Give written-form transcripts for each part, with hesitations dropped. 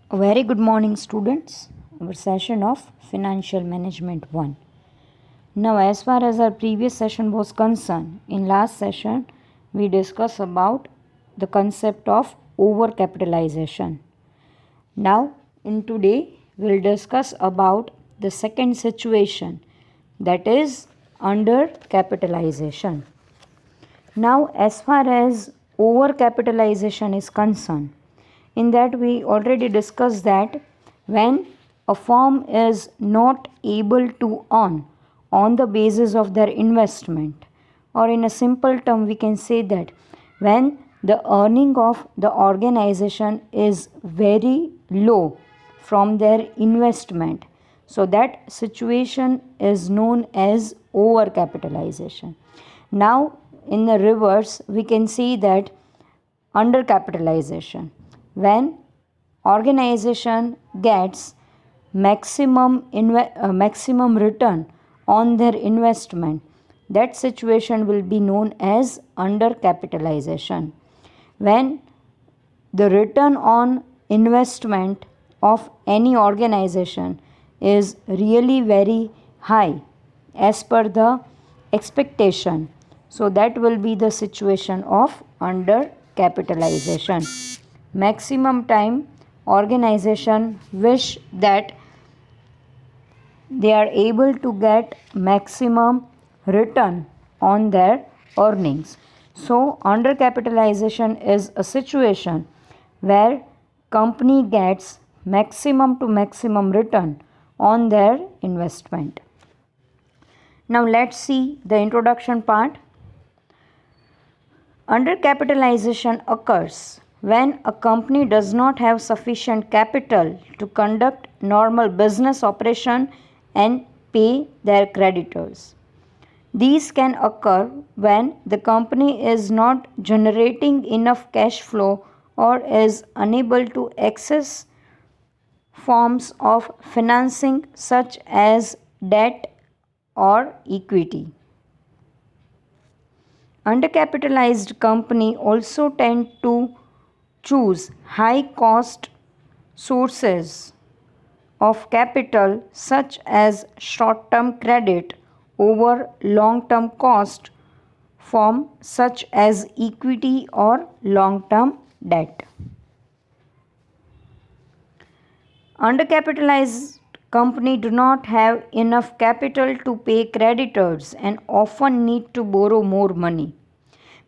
A very good morning, students. Our session of Financial Management 1. Now, as far as our previous session was concerned, in last session we discussed about the concept of overcapitalization. Now, in today we'll discuss about the second situation, that is undercapitalization. Now, as far as overcapitalization is concerned, in that we already discussed that when a firm is not able to earn on the basis of their investment, or in a simple term we can say that when the earning of the organization is very low from their investment, so that situation is known as overcapitalization. Now, in the reverse, we can see that undercapitalization, when organization gets maximum return on their investment, that situation will be known as undercapitalization. When the return on investment of any organization is really very high as per the expectation, so that will be the situation of undercapitalization. Maximum time organization wish that they are able to get maximum return on their earnings. So undercapitalization is a situation where company gets maximum to maximum return on their investment. Now let's see the introduction part. Undercapitalization occurs when a company does not have sufficient capital to conduct normal business operation and pay their creditors. These can occur when the company is not generating enough cash flow or is unable to access forms of financing such as debt or equity. Undercapitalized company also tend to choose high cost sources of capital such as short term credit over long term cost form such as equity or long term debt. Undercapitalized company do not have enough capital to pay creditors and often need to borrow more money.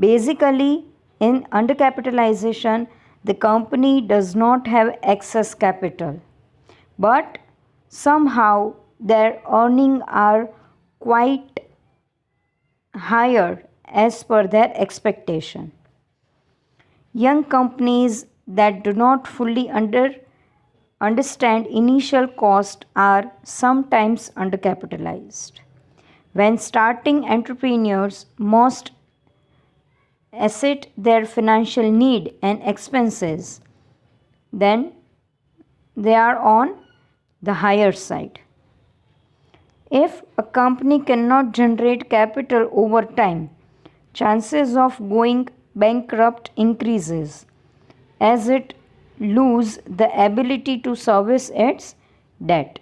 Basically, in undercapitalization, the company does not have excess capital, but somehow their earnings are quite higher as per their expectation. Young companies that do not fully understand initial cost are sometimes undercapitalized. When starting, entrepreneurs must assess their financial need and expenses, then they are on the higher side. If a company cannot generate capital over time, chances of going bankrupt increases as it lose the ability to service its debt.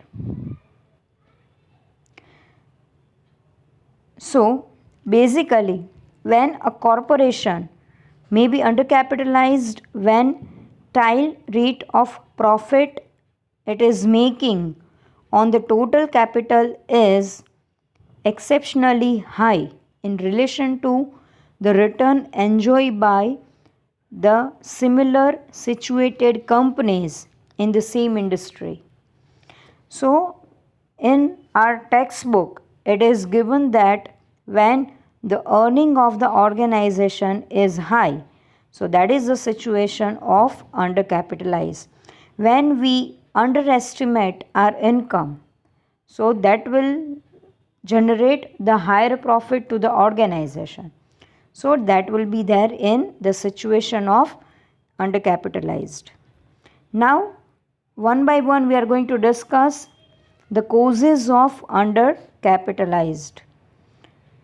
So basically, when a corporation may be undercapitalized when tile rate of profit it is making on the total capital is exceptionally high in relation to the return enjoyed by the similar situated companies in the same industry. So, in our textbook, it is given that when the earning of the organization is high, so that is the situation of undercapitalized. When we underestimate our income, so that will generate the higher profit to the organization. So that will be there in the situation of undercapitalized. Now, one by one, we are going to discuss the causes of undercapitalized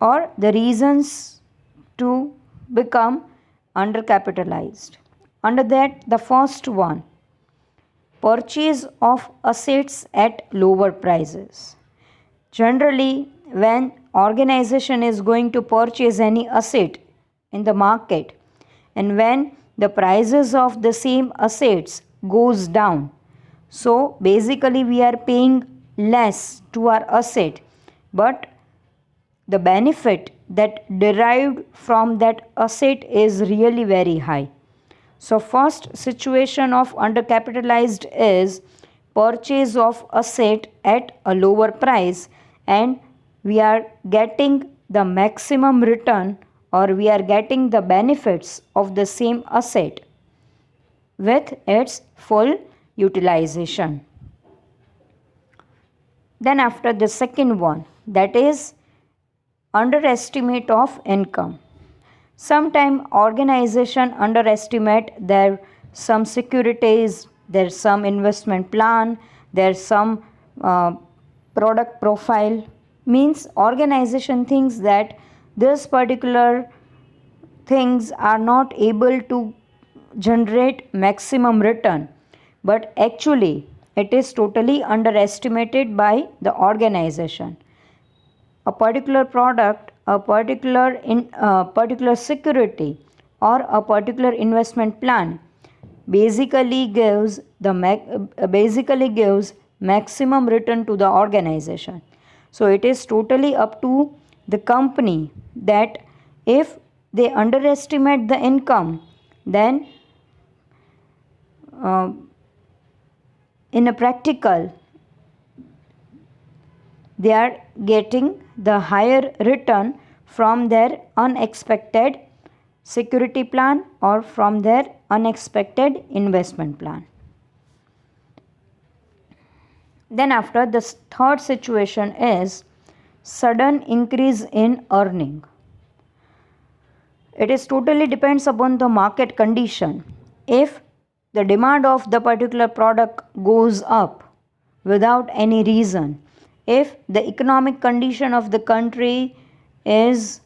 or the reasons to become undercapitalized. Under that, the first one, purchase of assets at lower prices. Generally, when organization is going to purchase any asset in the market, and when the prices of the same assets goes down, so basically we are paying less to our asset, but the benefit that derived from that asset is really very high. So first situation of undercapitalized is purchase of asset at a lower price, and we are getting the maximum return, or we are getting the benefits of the same asset with its full utilization. Then after the second one, that is underestimate of income. Sometimes organization underestimate their some securities, there's some investment plan, there's some product profile. Means organization thinks that this particular things are not able to generate maximum return, but actually it is totally underestimated by the organization. A particular product, particular security, or a particular investment plan basically gives maximum return to the organization. So it is totally up to the company that if they underestimate the income, then in a practical they are getting the higher return from their unexpected security plan or from their unexpected investment plan. Then after, the third situation is sudden increase in earning. It is totally depends upon the market condition. If the demand of the particular product goes up without any reason, if the economic condition of the country is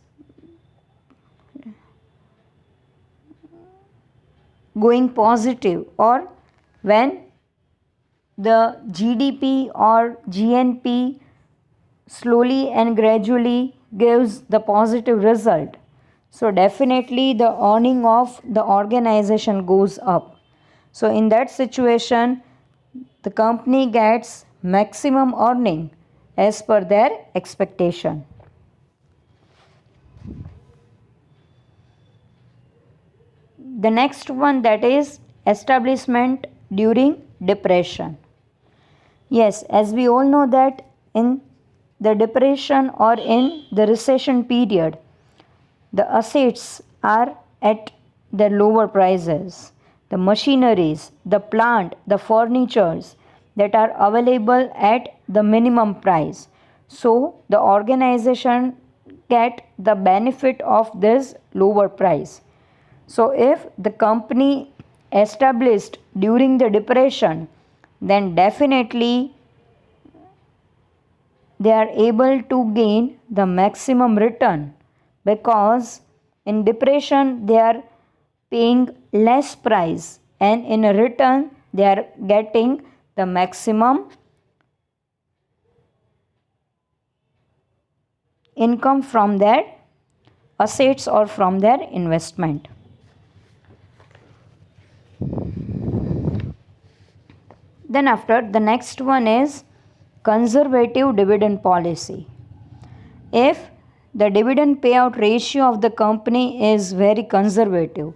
going positive, or when the GDP or GNP slowly and gradually gives the positive result, so definitely the earning of the organization goes up. So in that situation, the company gets maximum earning as per their expectation. The next one, that is establishment during depression. Yes, as we all know that in the depression or in the recession period, the assets are at the lower prices. The machineries, the plant, the furnitures that are available at the minimum price. So the organization get the benefit of this lower price. So if the company established during the depression, then definitely they are able to gain the maximum return, because in depression they are paying less price, and in return they are getting the maximum income from their assets or from their investment. Then after, the next one is conservative dividend policy. If the dividend payout ratio of the company is very conservative,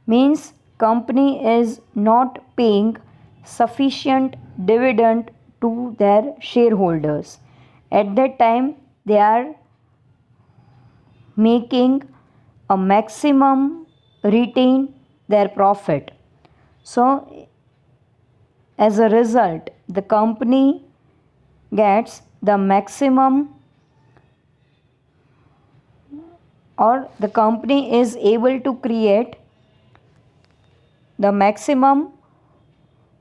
means company is not paying sufficient dividend to their shareholders. At that time they are making a maximum retain their profit. So as a result, the company gets the maximum, or the company is able to create the maximum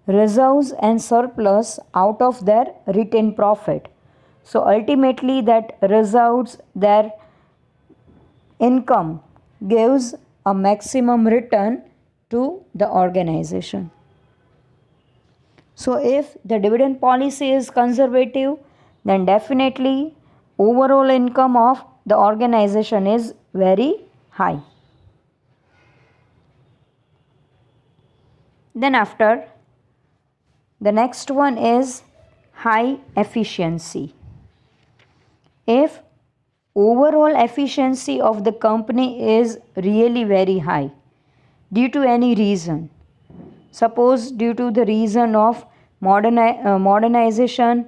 reserves and surplus out of their retained profit. So ultimately that reserves, their income gives a maximum return to the organization. So if the dividend policy is conservative, then definitely overall income of the organization is very high. Then after, the next one is high efficiency. If overall efficiency of the company is really very high due to any reason, suppose due to the reason of modernization,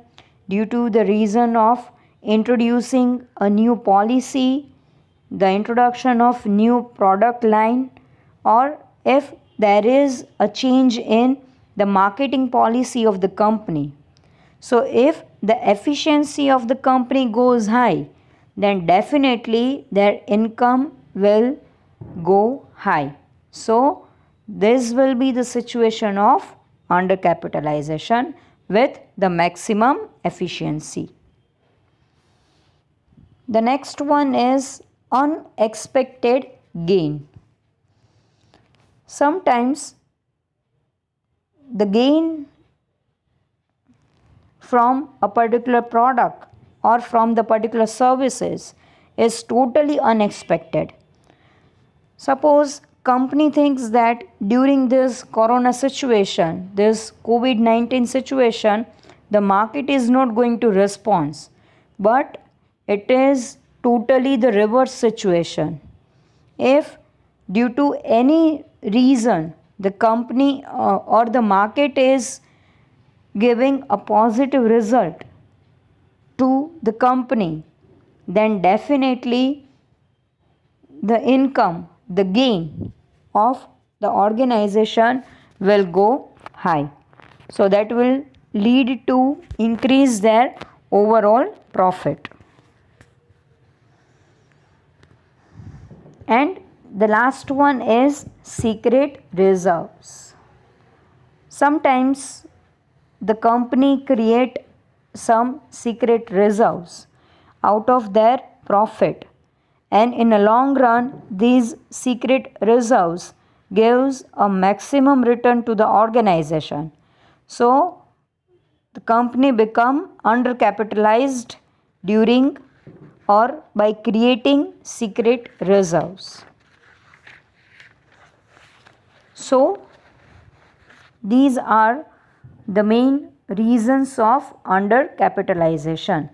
due to the reason of introducing a new policy, the introduction of new product line, or if there is a change in the marketing policy of the company. So if the efficiency of the company goes high, then definitely their income will go high. So this will be the situation of undercapitalization with the maximum efficiency. The next one is unexpected gain. Sometimes the gain from a particular product or from the particular services is totally unexpected. Suppose company thinks that during this corona situation, this COVID-19 situation, the market is not going to respond, but it is totally the reverse situation. If due to any reason the company or the market is giving a positive result to the company, then definitely the income, the gain of the organization will go high. So that will lead to increase their overall profit. And the last one is secret reserves. Sometimes the company create some secret reserves out of their profit, and in a long run these secret reserves gives a maximum return to the organization. So the company become undercapitalized during or by creating secret reserves. So these are the main reasons of undercapitalization.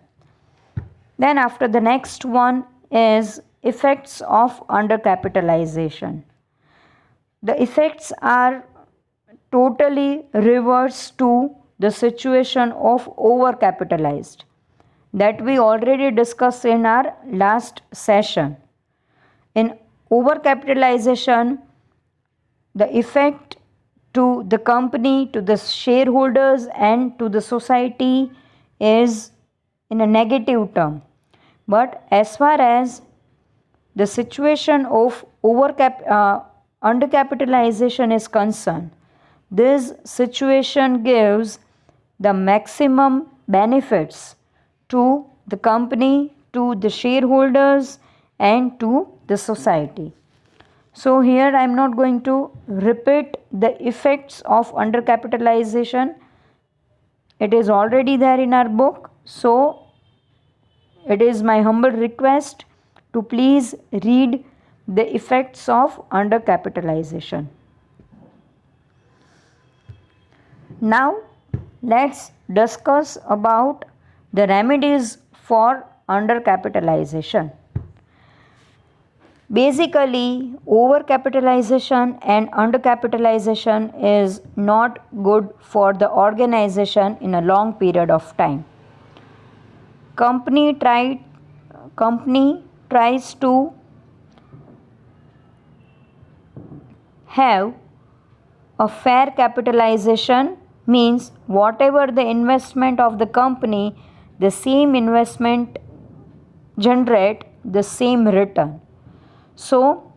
Then after, the next one is effects of undercapitalization. The effects are totally reverse to the situation of overcapitalized that we already discussed in our last session. In overcapitalization, the effect to the company, to the shareholders, and to the society is in a negative term. But as far as the situation of undercapitalization is concerned, this situation gives the maximum benefits to the company, to the shareholders, and to the society. So here I am not going to repeat the effects of undercapitalization. It is already there in our book. So it is my humble request to please read the effects of undercapitalization. Now let's discuss about the remedies for undercapitalization. Basically, overcapitalization and undercapitalization is not good for the organization in a long period of time. Company tries to have a fair capitalization, means whatever the investment of the company, the same investment generate the same return. So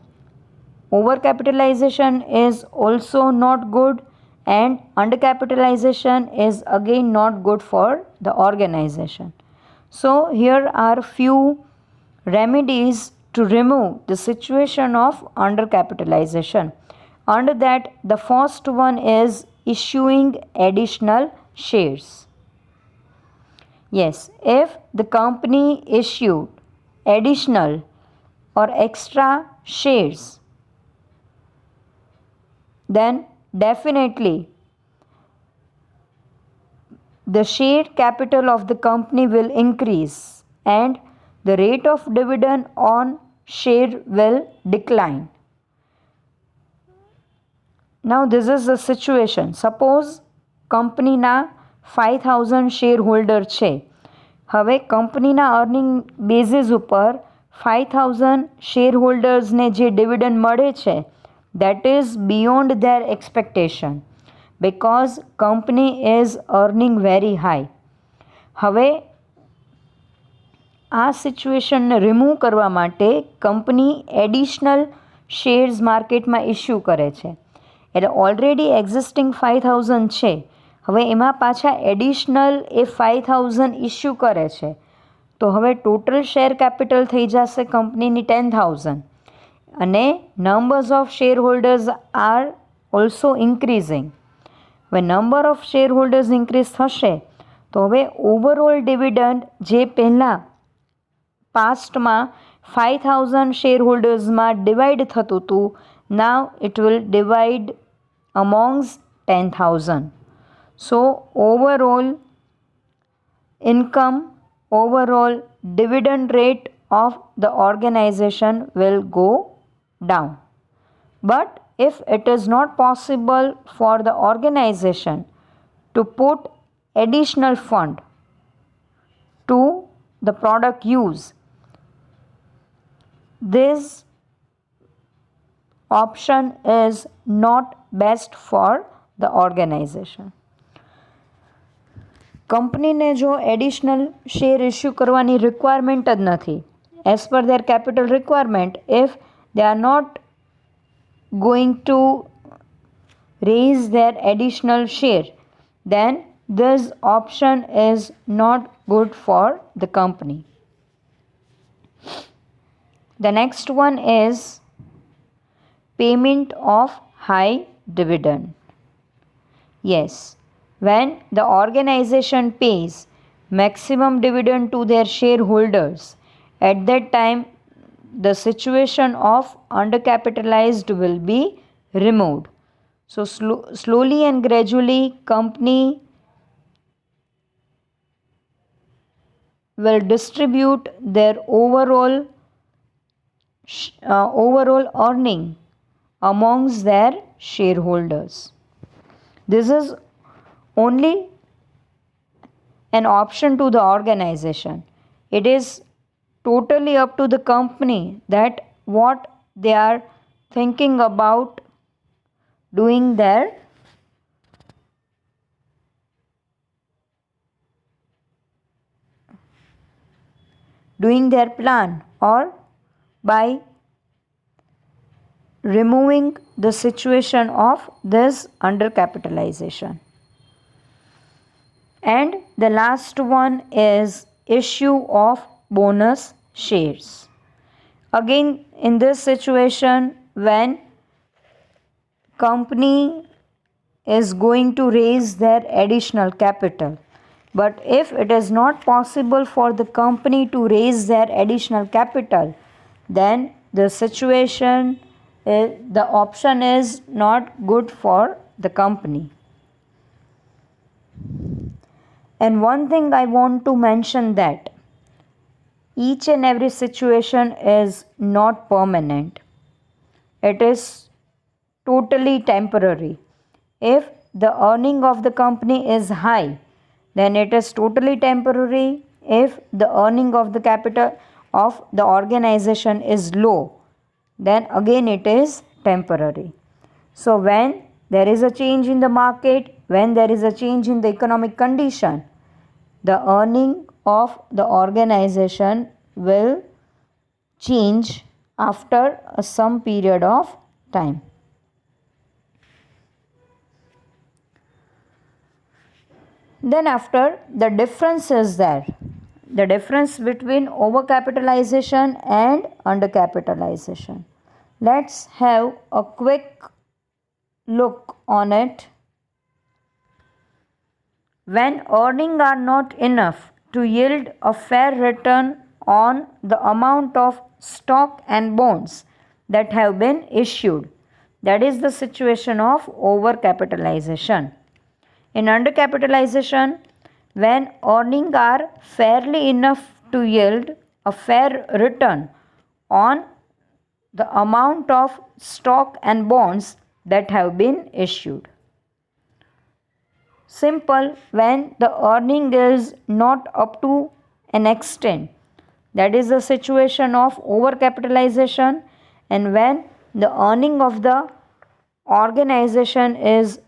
overcapitalization is also not good, and undercapitalization is again not good for the organization. So here are few remedies to remove the situation of undercapitalization. Under that, the first one is issuing additional shares. Yes, if the company issued additional or extra shares, then definitely the share capital of the company will increase and the rate of dividend on share will decline. Now this is the situation. Suppose કંપનીના 5000 share holder છે. હવે કંપનીના earning basis ઉપર 5000 share હોલ્ડર્સને જે dividend મળે છે that is beyond their expectation because company is earning very high. હવે આ સિચ્યુએશનને રિમૂવ કરવા માટે કંપની એડિશનલ શેર્સ માર્કેટમાં ઇસ્યુ કરે છે. એટલે ઓલરેડી એક્ઝિસ્ટિંગ 5000 છે, હવે એમાં પાછા એડિશનલ એ 5000 ઇસ્યુ કરે છે, તો હવે ટોટલ શેર કેપિટલ થઈ જશે કંપનીની 10,000 અને numbers of share holders are also increasing. હવે number of share holders increase થશે તો હવે ઓવરઓલ ડિવિડન્ડ જે પહેલાં પાસ્ટમાં 5000 શેર હોલ્ડર્સમાં ડિવાઈડ થતું હતું, now it will divide amongst 10,000. So overall income, overall dividend rate of the organization will go down. But if it is not possible for the organization to put additional fund to the product use, this option is not best for the organization. કંપનીને જો additional share issue કરવાની requirement જ નથી, as per there capital requirement, if they are not going to raise their additional share, then this option is not good for the company. The next one is payment of high dividend. Yes, when the organization pays maximum dividend to their shareholders, at that time the situation of undercapitalized will be removed. So slowly and gradually company will distribute their overall earning amongst their shareholders. This is only an option to the organization. It is totally up to the company that what they are thinking about doing their plan or by removing the situation of this undercapitalization. And the last one is issue of bonus shares. Again, in this situation, when company is going to raise their additional capital, but if it is not possible for the company to raise their additional capital, then the situation, the option is not good for the company. And one thing I want to mention that each and every situation is not permanent. It is totally temporary. If the earning of the company is high, then it is totally temporary. If the earning of the capital of the organization is low, then again it is temporary. So when there is a change in the market, when there is a change in the economic condition, the earning of the organization will change after some period of time. Then after, the difference is there. The difference between overcapitalization and undercapitalization. Let's have a quick look on it. when earnings are not enough to yield a fair return on the amount of stock and bonds that have been issued. That is the situation of overcapitalization. In undercapitalization, when earnings are fairly enough to yield a fair return on the amount of stock and bonds that have been issued. Simple, when the earning is not up to an extent, that is the situation of overcapitalization, and when the earning of the organization is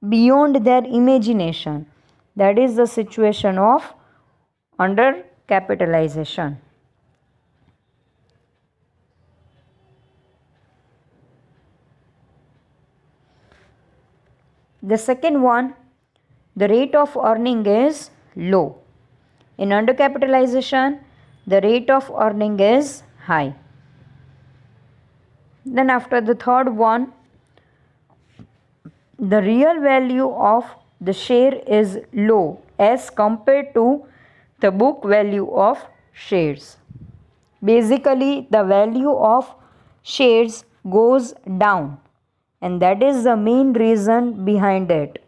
beyond their imagination, that is the situation of undercapitalization. The second one, the rate of earning is low. In undercapitalization, the rate of earning is high. Then after the third one, the real value of the share is low as compared to the book value of shares. Basically, the value of shares goes down, and that is the main reason behind it,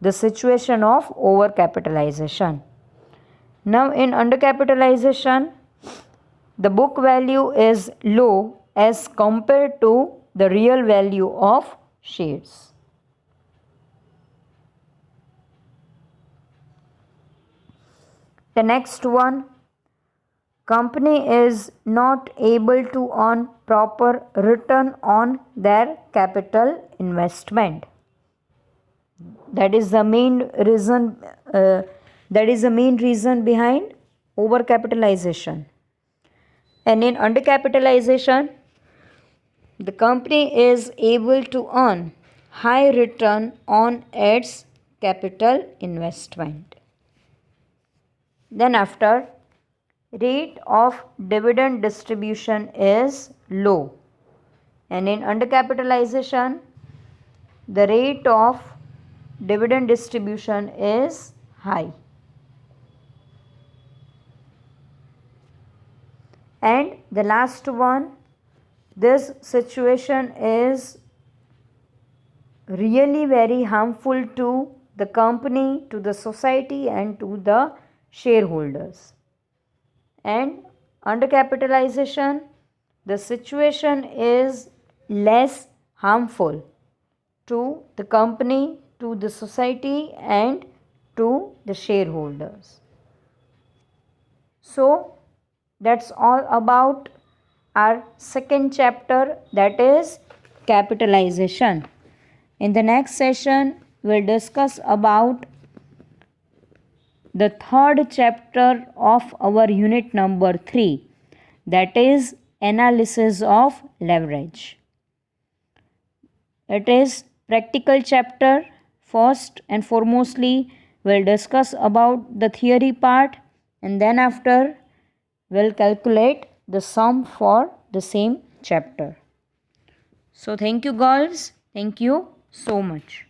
the situation of overcapitalization. Now, in undercapitalization, the book value is low as compared to the real value of shares. The next one, company is not able to earn proper return on their capital investment. That is the main reason. Behind overcapitalization. And in undercapitalization, the company is able to earn high return on its capital investment. Then after, rate of dividend distribution is low, and in undercapitalization, the rate of dividend distribution is high. And the last one, this situation is really very harmful to the company, to the society, and to the shareholders. And undercapitalization, the situation is less harmful to the company, to the society, and to the shareholders. So, that's all about our second chapter, that is capitalization. In the next session, we'll discuss about the third chapter of our unit number 3, that is analysis of leverage. It is practical chapter. First and foremostly, we'll discuss about the theory part, and then after we'll calculate the sum for the same chapter. So thank you girls. Thank you so much.